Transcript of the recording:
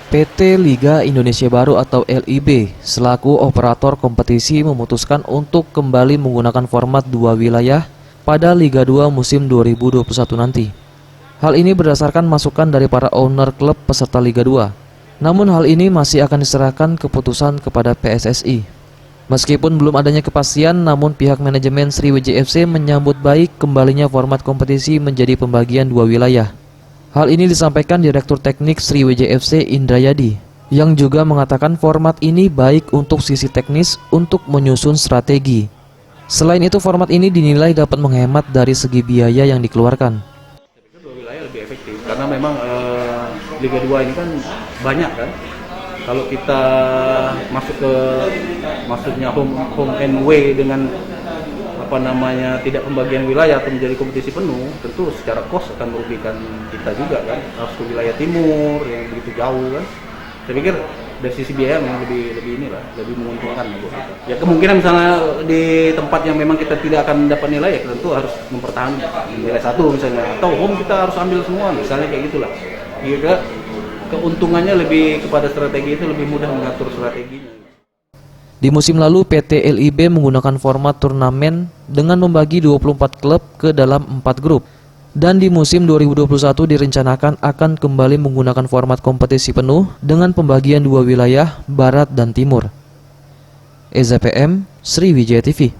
PT Liga Indonesia Baru atau LIB selaku operator kompetisi memutuskan untuk kembali menggunakan format dua wilayah pada Liga 2 musim 2021 nanti. Hal ini berdasarkan masukan dari para owner klub peserta Liga 2. Namun hal ini masih akan diserahkan keputusan kepada PSSI. Meskipun belum adanya kepastian, namun pihak manajemen Sriwijaya FC menyambut baik kembalinya format kompetisi menjadi pembagian dua wilayah. Hal ini disampaikan Direktur Teknik Sriwijaya FC Indrayadi, yang juga mengatakan format ini baik untuk sisi teknis untuk menyusun strategi. Selain itu, format ini dinilai dapat menghemat dari segi biaya yang dikeluarkan. Dua wilayah lebih efektif karena memang Liga 2 ini kan banyak kan. Kalau kita masuk ke maksudnya home and away dengan tidak pembagian wilayah atau menjadi kompetisi penuh, tentu secara kos akan merugikan kita juga kan. Harus ke wilayah timur yang begitu jauh kan. Saya pikir dari sisi biaya memang lebih menguntungkan buat kita. Ya kemungkinan misalnya di tempat yang memang kita tidak akan dapat nilai, ya tentu harus mempertahankan nilai 1 misalnya, atau home kita harus ambil semua misalnya kayak gitulah. Juga keuntungannya lebih kepada strategi, itu lebih mudah mengatur strateginya. Di musim lalu PT LIB menggunakan format turnamen dengan membagi 24 klub ke dalam 4 grup. Dan di musim 2021 direncanakan akan kembali menggunakan format kompetisi penuh dengan pembagian dua wilayah, Barat dan Timur. EZPM, Sriwijaya TV.